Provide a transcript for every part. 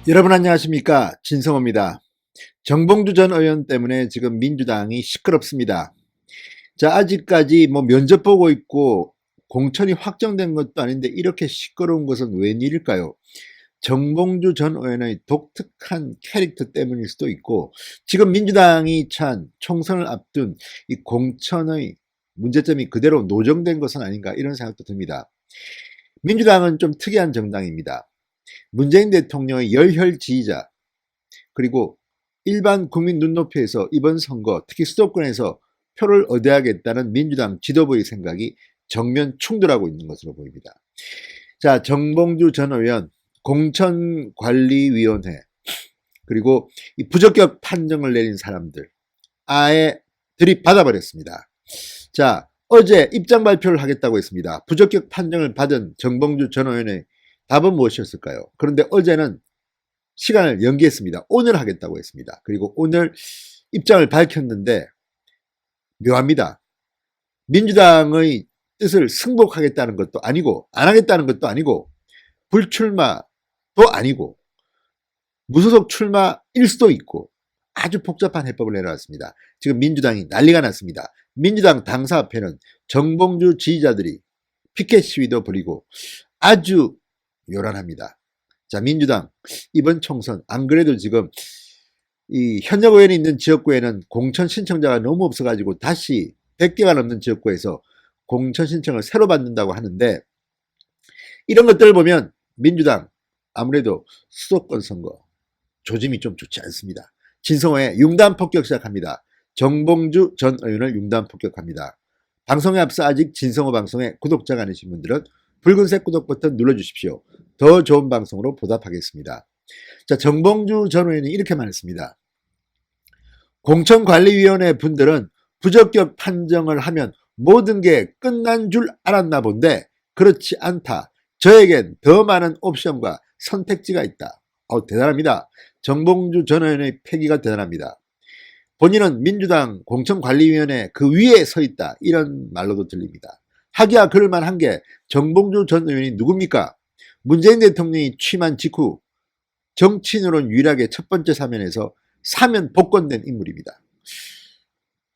여러분 안녕하십니까, 진성호입니다. 정봉주 전 의원 때문에 지금 민주당이 시끄럽습니다. 자, 아직까지 면접 보고 있고 공천이 확정된 것도 아닌데 이렇게 시끄러운 것은 웬일일까요? 정봉주 전 의원의 독특한 캐릭터 때문일 수도 있고, 지금 민주당이 찬 총선을 앞둔 이 공천의 문제점이 그대로 노정된 것은 아닌가, 이런 생각도 듭니다. 민주당은 좀 특이한 정당입니다. 문재인 대통령의 열혈 지지자, 그리고 일반 국민 눈높이에서 이번 선거, 특히 수도권에서 표를 얻어야겠다는 민주당 지도부의 생각이 정면 충돌하고 있는 것으로 보입니다. 자, 정봉주 전 의원 공천관리위원회, 그리고 이 부적격 판정을 내린 사람들 아예 들이받아버렸습니다. 자, 어제 입장 발표를 하겠다고 했습니다. 부적격 판정을 받은 정봉주 전 의원의 답은 무엇이었을까요? 그런데 어제는 시간을 연기했습니다. 오늘 하겠다고 했습니다. 그리고 오늘 입장을 밝혔는데 묘합니다. 민주당의 뜻을 승복하겠다는 것도 아니고, 안 하겠다는 것도 아니고, 불출마도 아니고, 무소속 출마일 수도 있고, 아주 복잡한 해법을 내놓았습니다. 지금 민주당이 난리가 났습니다. 민주당 당사 앞에는 정봉주 지지자들이 피켓 시위도 벌이고 아주 요란합니다. 자, 민주당 이번 총선, 안 그래도 지금 이 현역 의원이 있는 지역구에는 공천 신청자가 너무 없어가지고 다시 100개가 넘는 지역구에서 공천 신청을 새로 받는다고 하는데, 이런 것들을 보면 민주당 아무래도 수도권 선거 조짐이 좀 좋지 않습니다. 진성호의 융단 폭격 시작합니다. 정봉주 전 의원을 융단 폭격합니다. 방송에 앞서 아직 진성호 방송에 구독자가 아니신 분들은 붉은색 구독 버튼 눌러주십시오. 더 좋은 방송으로 보답하겠습니다. 자, 정봉주 전 의원이 이렇게 말했습니다. 공천관리위원회 분들은 부적격 판정을 하면 모든 게 끝난 줄 알았나 본데 그렇지 않다. 저에겐 더 많은 옵션과 선택지가 있다. 대단합니다. 정봉주 전 의원의 패기가 대단합니다. 본인은 민주당 공천관리위원회 그 위에 서 있다, 이런 말로도 들립니다. 하기야 그럴만한 게 정봉주 전 의원이 누굽니까? 문재인 대통령이 취임한 직후 정치인으로는 유일하게 첫 번째 사면에서 사면 복권된 인물입니다.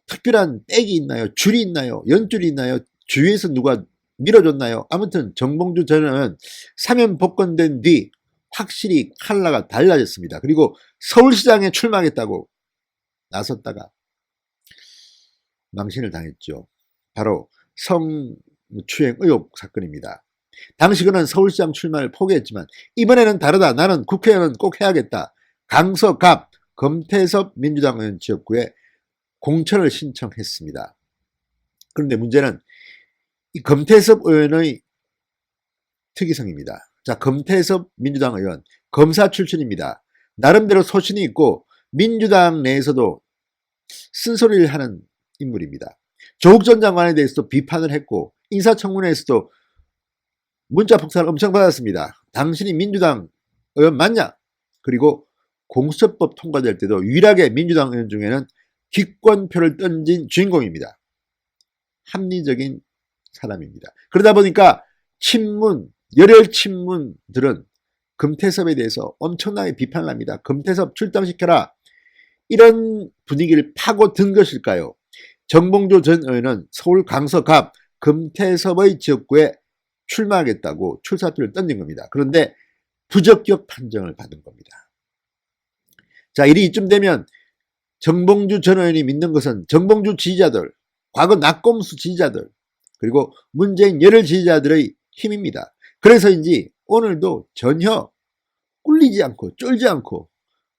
특별한 백이 있나요? 줄이 있나요? 연줄이 있나요? 주위에서 누가 밀어줬나요? 아무튼 정봉주 전 의원은 사면 복권된 뒤 확실히 컬러가 달라졌습니다. 그리고 서울시장에 출마하겠다고 나섰다가 망신을 당했죠. 바로 성추행 의혹 사건입니다. 당시 그는 서울시장 출마를 포기했지만 이번에는 다르다. 나는 국회의원은 꼭 해야겠다. 강서갑 금태섭 민주당 의원 지역구에 공천을 신청했습니다. 그런데 문제는 이 금태섭 의원의 특이성입니다. 자, 금태섭 민주당 의원 검사 출신입니다. 나름대로 소신이 있고 민주당 내에서도 쓴소리를 하는 인물입니다. 조국 전 장관에 대해서도 비판을 했고 인사청문회에서도 문자 폭탄을 엄청 받았습니다. 당신이 민주당 의원 맞냐? 그리고 공수처법 통과될 때도 유일하게 민주당 의원 중에는 기권표를 던진 주인공입니다. 합리적인 사람입니다. 그러다 보니까 열혈 친문들은 금태섭에 대해서 엄청나게 비판을 합니다. 금태섭 출당시켜라. 이런 분위기를 파고든 것일까요? 정봉주 전 의원은 서울 강서갑 금태섭의 지역구에 출마하겠다고 출사표를 던진 겁니다. 그런데 부적격 판정을 받은 겁니다. 자, 일이 이쯤 되면 정봉주 전 의원이 믿는 것은 정봉주 지지자들, 과거 낙검수 지지자들, 그리고 문재인 열혈 지지자들의 힘입니다. 그래서인지 오늘도 전혀 꿀리지 않고 쫄지 않고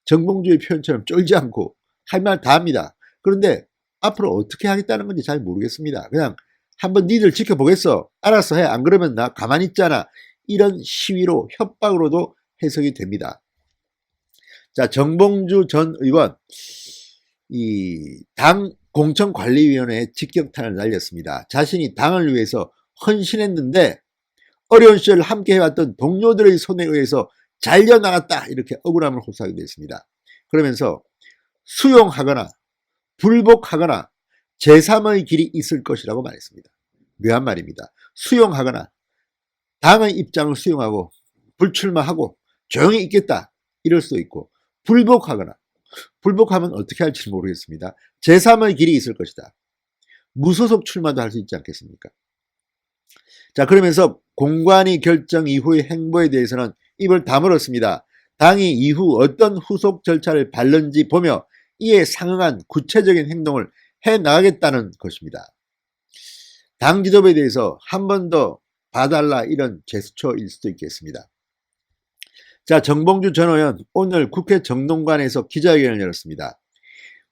정봉주의 표현처럼 쫄지 않고 할 말 다 합니다. 그런데 앞으로 어떻게 하겠다는 건지 잘 모르겠습니다. 그냥 한번 니들 지켜보겠어. 알아서 해. 안 그러면 나 가만히 있잖아. 이런 시위로 협박으로도 해석이 됩니다. 자, 정봉주 전 의원 이 당 공천관리위원회에 직격탄을 날렸습니다. 자신이 당을 위해서 헌신했는데 어려운 시절을 함께 해왔던 동료들의 손에 의해서 잘려나갔다, 이렇게 억울함을 호소하기도 했습니다. 그러면서 수용하거나 불복하거나 제3의 길이 있을 것이라고 말했습니다. 묘한 말입니다. 수용하거나 당의 입장을 수용하고 불출마하고 조용히 있겠다, 이럴 수도 있고, 불복하면 어떻게 할지 모르겠습니다. 제3의 길이 있을 것이다. 무소속 출마도 할 수 있지 않겠습니까? 자, 그러면서 공관위 결정 이후의 행보에 대해서는 입을 다물었습니다. 당이 이후 어떤 후속 절차를 밟는지 보며 이에 상응한 구체적인 행동을 해나가겠다는 것입니다. 당 지도부에 대해서 한 번 더 봐달라 이런 제스처일 수도 있겠습니다. 자, 정봉주 전 의원 오늘 국회 정론관에서 기자회견을 열었습니다.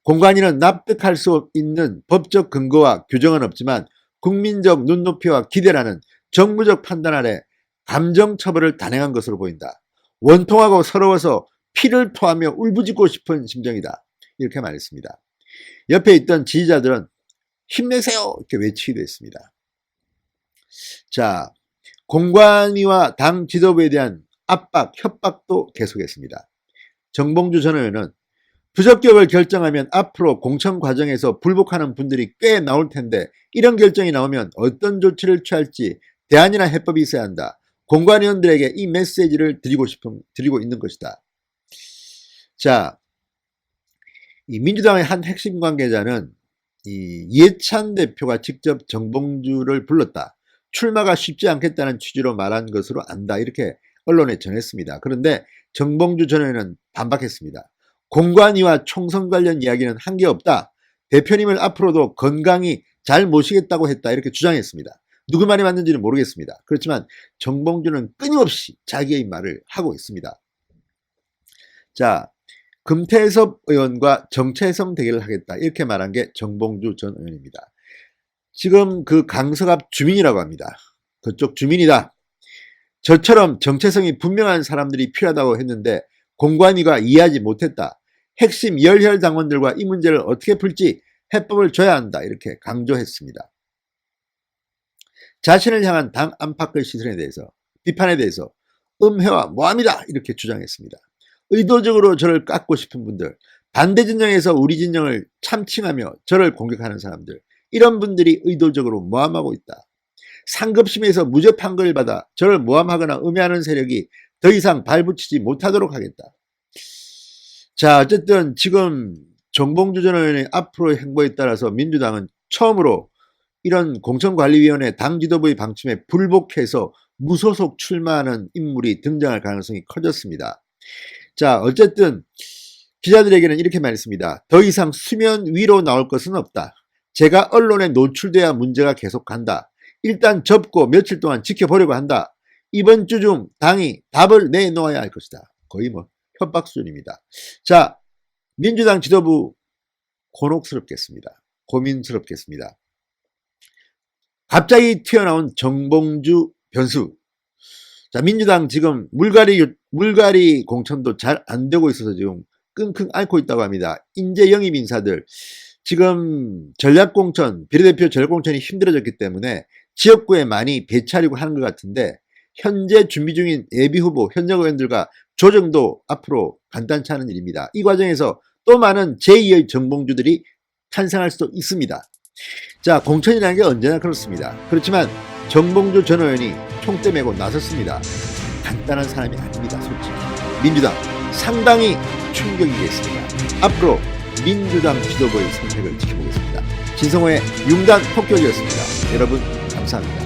공관위는 납득할 수 있는 법적 근거와 규정은 없지만 국민적 눈높이와 기대라는 정무적 판단 아래 감정처벌을 단행한 것으로 보인다. 원통하고 서러워서 피를 토하며 울부짖고 싶은 심정이다. 이렇게 말했습니다. 옆에 있던 지지자들은 힘내세요! 이렇게 외치기도 했습니다. 자, 공관위와 당 지도부에 대한 압박, 협박도 계속했습니다. 정봉주 전 의원은 부적격을 결정하면 앞으로 공천 과정에서 불복하는 분들이 꽤 나올 텐데 이런 결정이 나오면 어떤 조치를 취할지 대안이나 해법이 있어야 한다. 공관위원들에게 이 메시지를 드리고 있는 것이다. 자, 이 민주당의 한 핵심 관계자는 이 이해찬 대표가 직접 정봉주를 불렀다. 출마가 쉽지 않겠다는 취지로 말한 것으로 안다. 이렇게 언론에 전했습니다. 그런데 정봉주 전 의원은 반박했습니다. 공관위와 총선 관련 이야기는 한 게 없다. 대표님을 앞으로도 건강히 잘 모시겠다고 했다. 이렇게 주장했습니다. 누구 말이 맞는지는 모르겠습니다. 그렇지만 정봉주는 끊임없이 자기의 말을 하고 있습니다. 자, 금태섭 의원과 정채성 대결을 하겠다. 이렇게 말한 게 정봉주 전 의원입니다. 지금 그 강서갑 주민이라고 합니다. 그쪽 주민이다. 저처럼 정체성이 분명한 사람들이 필요하다고 했는데 공관위가 이해하지 못했다. 핵심 열혈 당원들과 이 문제를 어떻게 풀지 해법을 줘야 한다. 이렇게 강조했습니다. 자신을 향한 당 안팎의 시선에 대해서, 비판에 대해서 음해와 모함이다. 이렇게 주장했습니다. 의도적으로 저를 깎고 싶은 분들, 반대 진영에서 우리 진영을 참칭하며 저를 공격하는 사람들, 이런 분들이 의도적으로 모함하고 있다. 상급심에서 무죄 판결을 받아 저를 모함하거나 음해하는 세력이 더 이상 발붙이지 못하도록 하겠다. 자, 어쨌든 지금 정봉주 전 의원의 앞으로의 행보에 따라서 민주당은 처음으로 이런 공천관리위원회 당 지도부의 방침에 불복해서 무소속 출마하는 인물이 등장할 가능성이 커졌습니다. 자, 어쨌든 기자들에게는 이렇게 말했습니다. 더 이상 수면 위로 나올 것은 없다. 제가 언론에 노출돼야 문제가 계속 간다. 일단 접고 며칠 동안 지켜보려고 한다. 이번 주 중 당이 답을 내놓아야 할 것이다. 거의 뭐 협박 수준입니다. 자, 민주당 지도부 곤혹스럽겠습니다. 고민스럽겠습니다. 갑자기 튀어나온 정봉주 변수. 자, 민주당 지금 물갈이 공천도 잘 안 되고 있어서 지금 끙끙 앓고 있다고 합니다. 인재 영입 인사들 지금 전략공천, 비례대표 전략공천이 힘들어졌기 때문에 지역구에 많이 배치하려고 하는 것 같은데 현재 준비 중인 예비후보 현역 의원들과 조정도 앞으로 간단치 않은 일입니다. 이 과정에서 또 많은 제2의 정봉주들이 탄생할 수도 있습니다. 자, 공천이라는 게 언제나 그렇습니다. 그렇지만 정봉주 전 의원이 총대 메고 나섰습니다. 간단한 사람이 아닙니다. 솔직히 민주당 상당히 충격이겠습니다. 앞으로 민주당 지도부의 선택을 지켜보겠습니다. 진성호의 융단 폭격이었습니다. 여러분 감사합니다.